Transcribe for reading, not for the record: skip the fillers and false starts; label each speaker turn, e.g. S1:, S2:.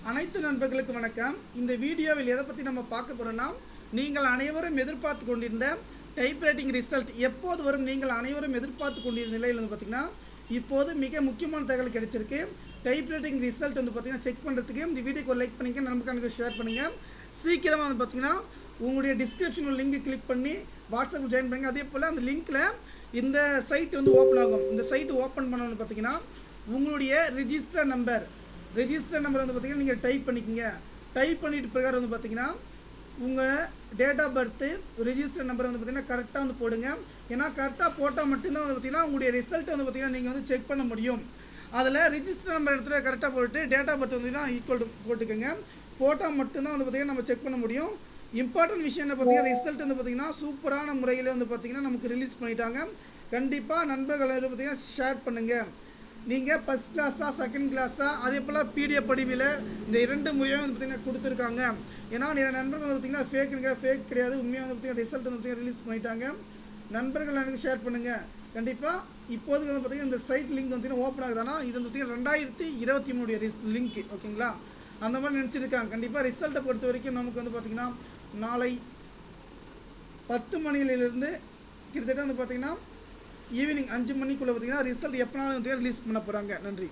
S1: அனைத்து நண்பர்களுக்கு வணக்கம். இந்த வீடியோவில் எதை பற்றி நம்ம பார்க்க போகிறோம்னா, நீங்கள் அனைவரும் எதிர்பார்த்து கொண்டிருந்த டைப்ரைட்டிங் ரிசல்ட் எப்போது வரும், நீங்கள் அனைவரும் எதிர்பார்த்து கொண்டிருந்த நிலையில் வந்து பார்த்திங்கன்னா இப்போது மிக முக்கியமான தகவல் கிடைச்சிருக்கு. டைப்ரைட்டிங் ரிசல்ட் வந்து பார்த்திங்கன்னா செக் பண்ணுறதுக்கு இந்த வீடியோக்கு ஒரு லைக் பண்ணிங்க, நண்பர்களுக்கு ஷேர் பண்ணுங்கள். சீக்கிரமாக வந்து பார்த்திங்கன்னா உங்களுடைய டிஸ்கிரிப்ஷனில் லிங்க் கிளிக் பண்ணி வாட்ஸ்அப்பில் ஜாயின் பண்ணுங்கள். அதே போல் அந்த லிங்க்கில் இந்த சைட் வந்து ஓப்பன் ஆகும். இந்த சைட் ஓப்பன் பண்ணணும்னு பார்த்திங்கன்னா உங்களுடைய ரிஜிஸ்டர் நம்பர் வந்து பார்த்திங்கன்னா நீங்கள் டைப் பண்ணிக்கோங்க. டைப் பண்ணிட்டு பிரகாரம் வந்து பார்த்திங்கன்னா உங்கள் date of birth register number வந்து பார்த்திங்கன்னா கரெக்டாக வந்து போடுங்க. ஏன்னா கரெக்டாக போட்டால் மட்டும்தான் வந்து பார்த்திங்கன்னா உங்களுடைய ரிசல்ட் வந்து பார்த்திங்கன்னா நீங்கள் வந்து செக் பண்ண முடியும். அதில் ரிஜிஸ்டர் நம்பர் இடத்துல கரெக்டாக போட்டு டேட் ஆஃப் பர்த் வந்து ஈக்குவல் போட்டுக்கோங்க. போட்டால் மட்டும்தான் வந்து பார்த்திங்கன்னா நம்ம செக் பண்ண முடியும். இம்பார்ட்டன்ட் விஷயம் என்ன பார்த்தீங்கன்னா ரிசல்ட் வந்து பார்த்திங்கன்னா சூப்பரான முறையில் வந்து பார்த்திங்கன்னா நமக்கு ரிலீஸ் பண்ணிட்டாங்க. கண்டிப்பாக நண்பர்கள் வந்து பார்த்திங்கன்னா ஷேர் பண்ணுங்கள். நீங்கள் ஃபஸ்ட் கிளாஸா செகண்ட் கிளாஸா அதே போல் பிடிஎஃப் படிவில் இந்த 2 முறையும் வந்து பார்த்திங்கன்னா கொடுத்துருக்காங்க. ஏன்னா நிறைய நண்பர்கள் வந்து பார்த்திங்கன்னா ஃபேக் கிடையாது, உண்மையாக வந்து பார்த்திங்கன்னா ரிசல்ட் வந்து பார்த்திங்கன்னா ரிலீஸ் பண்ணிட்டாங்க. நண்பர்கள் எனக்கு ஷேர் பண்ணுங்கள். கண்டிப்பாக இப்போதைக்கு வந்து பார்த்திங்கன்னா இந்த சைட் லிங்க் வந்து பார்த்திங்கன்னா ஓப்பன் ஆகுதுன்னா இது வந்து பார்த்திங்கன்னா 2023 லிங்க், ஓகேங்களா? அந்த மாதிரி நினச்சிருக்காங்க. கண்டிப்பாக ரிசல்ட்டை பொறுத்த வரைக்கும் நமக்கு வந்து பார்த்திங்கன்னா நாளை 10 மணியிலிருந்து கிட்டத்தட்ட வந்து பார்த்திங்கன்னா ஈவினிங் 5 மணிக்குள்ளே பார்த்திங்கன்னா ரிசல்ட் எப்போனாலும் வந்து ரிலீஸ் பண்ண போகிறாங்க. நன்றி.